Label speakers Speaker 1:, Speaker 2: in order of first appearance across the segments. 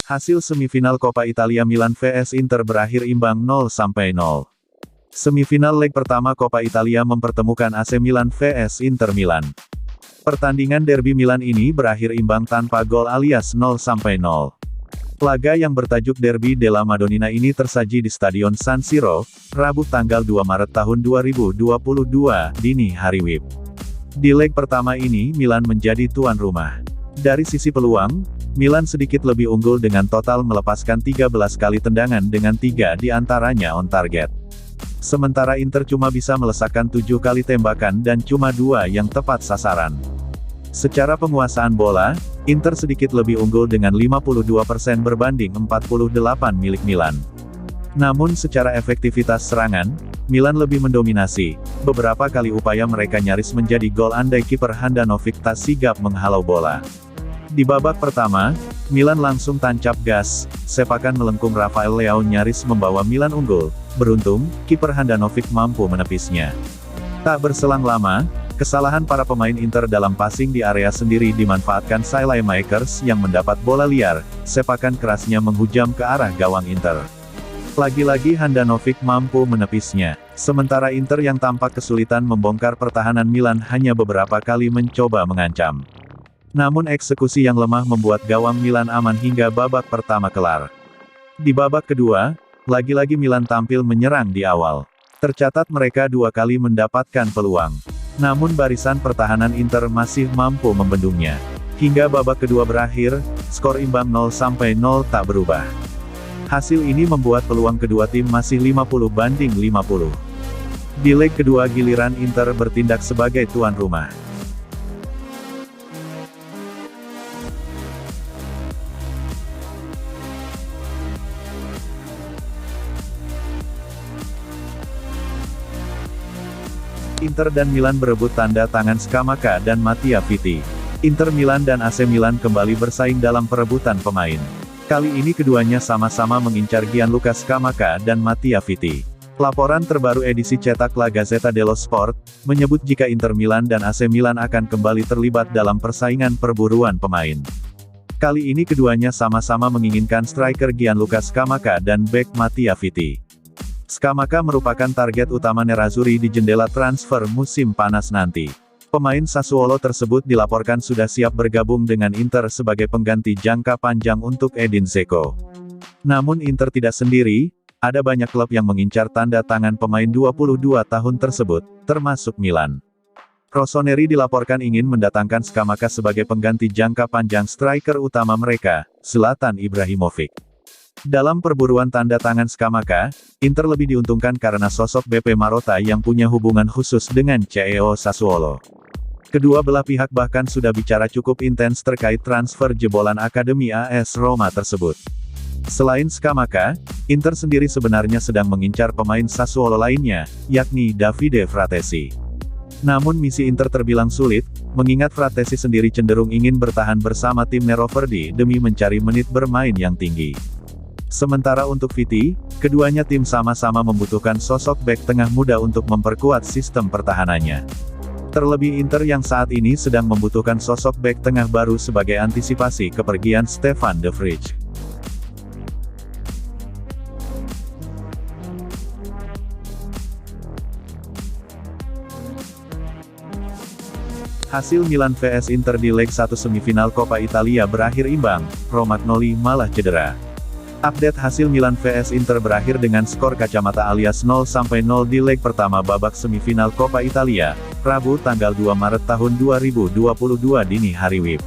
Speaker 1: Hasil semifinal Coppa Italia Milan vs Inter berakhir imbang 0-0. Semifinal leg pertama Coppa Italia mempertemukan AC Milan vs Inter Milan. Pertandingan derby Milan ini berakhir imbang tanpa gol alias 0-0. Laga yang bertajuk Derby della Madonnina ini tersaji di Stadion San Siro, Rabu tanggal 2 Maret tahun 2022, dini hari WIB. Di leg pertama ini Milan menjadi tuan rumah. Dari sisi peluang, Milan sedikit lebih unggul dengan total melepaskan 13 kali tendangan dengan 3 diantaranya on target. Sementara Inter cuma bisa melesakkan 7 kali tembakan dan cuma 2 yang tepat sasaran. Secara penguasaan bola, Inter sedikit lebih unggul dengan 52% berbanding 48 milik Milan. Namun secara efektivitas serangan, Milan lebih mendominasi. Beberapa kali upaya mereka nyaris menjadi gol andai kiper Handanovic tak sigap menghalau bola. Di babak pertama, Milan langsung tancap gas, sepakan melengkung Rafael Leao nyaris membawa Milan unggul. Beruntung, kiper Handanovic mampu menepisnya. Tak berselang lama, kesalahan para pemain Inter dalam passing di area sendiri dimanfaatkan Saelemaekers yang mendapat bola liar, sepakan kerasnya menghujam ke arah gawang Inter. Lagi-lagi Handanovic mampu menepisnya. Sementara Inter yang tampak kesulitan membongkar pertahanan Milan hanya beberapa kali mencoba mengancam. Namun eksekusi yang lemah membuat gawang Milan aman hingga babak pertama kelar. Di babak kedua, lagi-lagi Milan tampil menyerang di awal. Tercatat mereka 2 kali mendapatkan peluang. Namun barisan pertahanan Inter masih mampu membendungnya. Hingga babak kedua berakhir, skor imbang 0-0 tak berubah. Hasil ini membuat peluang kedua tim masih 50-50. Di leg kedua giliran Inter bertindak sebagai tuan rumah. Inter dan Milan berebut tanda tangan Scamacca dan Mattia Vitti. Inter Milan dan AC Milan kembali bersaing dalam perebutan pemain. Kali ini keduanya sama-sama mengincar Gianluca Scamacca dan Mattia Vitti. Laporan terbaru edisi cetak La Gazzetta dello Sport, menyebut jika Inter Milan dan AC Milan akan kembali terlibat dalam persaingan perburuan pemain. Kali ini keduanya sama-sama menginginkan striker Gianluca Scamacca dan bek Mattia Vitti. Scamacca merupakan target utama Nerazzurri di jendela transfer musim panas nanti. Pemain Sassuolo tersebut dilaporkan sudah siap bergabung dengan Inter sebagai pengganti jangka panjang untuk Edin Dzeko. Namun Inter tidak sendiri, ada banyak klub yang mengincar tanda tangan pemain 22 tahun tersebut, termasuk Milan. Rossoneri dilaporkan ingin mendatangkan Scamacca sebagai pengganti jangka panjang striker utama mereka, Zlatan Ibrahimovic. Dalam perburuan tanda tangan Scamacca, Inter lebih diuntungkan karena sosok BP Marotta yang punya hubungan khusus dengan CEO Sassuolo. Kedua belah pihak bahkan sudah bicara cukup intens terkait transfer jebolan Akademi AS Roma tersebut. Selain Scamacca, Inter sendiri sebenarnya sedang mengincar pemain Sassuolo lainnya, yakni Davide Fratesi. Namun misi Inter terbilang sulit, mengingat Fratesi sendiri cenderung ingin bertahan bersama tim Neroverdi demi mencari menit bermain yang tinggi. Sementara untuk Vitti, keduanya tim sama-sama membutuhkan sosok bek tengah muda untuk memperkuat sistem pertahanannya. Terlebih Inter yang saat ini sedang membutuhkan sosok bek tengah baru sebagai antisipasi kepergian Stefan de Vrij. Hasil Milan vs Inter di leg 1 semifinal Coppa Italia berakhir imbang, Romagnoli malah cedera. Update hasil Milan vs Inter berakhir dengan skor kacamata alias 0-0 di leg pertama babak semifinal Coppa Italia, Rabu tanggal 2 Maret tahun 2022 dini hari WIB.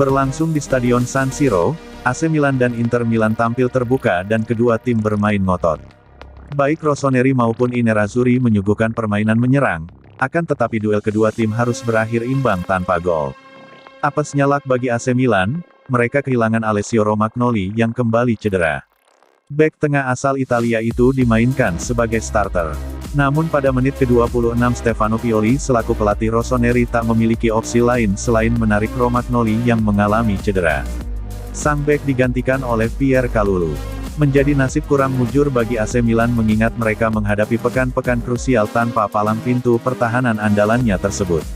Speaker 1: Berlangsung di Stadion San Siro, AC Milan dan Inter Milan tampil terbuka dan kedua tim bermain ngotot. Baik Rossoneri maupun Nerazzurri menyuguhkan permainan menyerang, akan tetapi duel kedua tim harus berakhir imbang tanpa gol. Apesnya luck bagi AC Milan, mereka kehilangan Alessio Romagnoli yang kembali cedera. Bek tengah asal Italia itu dimainkan sebagai starter. Namun pada menit ke-26 Stefano Pioli selaku pelatih Rossoneri tak memiliki opsi lain selain menarik Romagnoli yang mengalami cedera. Sang bek digantikan oleh Pierre Kalulu. Menjadi nasib kurang mujur bagi AC Milan mengingat mereka menghadapi pekan-pekan krusial tanpa palang pintu pertahanan andalannya tersebut.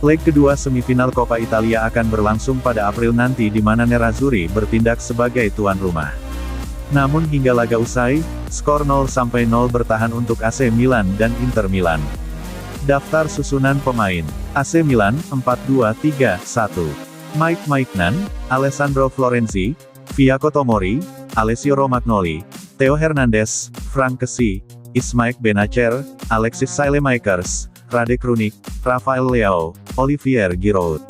Speaker 1: Leg kedua semifinal Coppa Italia akan berlangsung pada April nanti di mana Nerazzurri bertindak sebagai tuan rumah. Namun hingga laga usai, skor 0-0 bertahan untuk AC Milan dan Inter Milan. Daftar susunan pemain: AC Milan, 4-2-3-1. Mike Maignan, Alessandro Florenzi, Via Tomori, Alessio Romagnoli, Theo Hernandez, Frank Kessie, Ismail Benacer, Alexis Saelemaekers, Radek Runik, Rafael Leao, Olivier Giroud.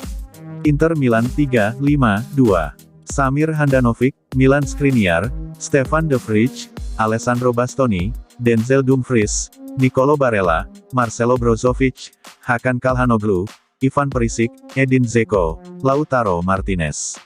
Speaker 1: Inter Milan 3-5-2. Samir Handanovic, Milan Skriniar, Stefan de Vrij, Alessandro Bastoni, Denzel Dumfries, Nicolo Barella, Marcelo Brozovic, Hakan Calhanoglu, Ivan Perisic, Edin Dzeko, Lautaro Martinez.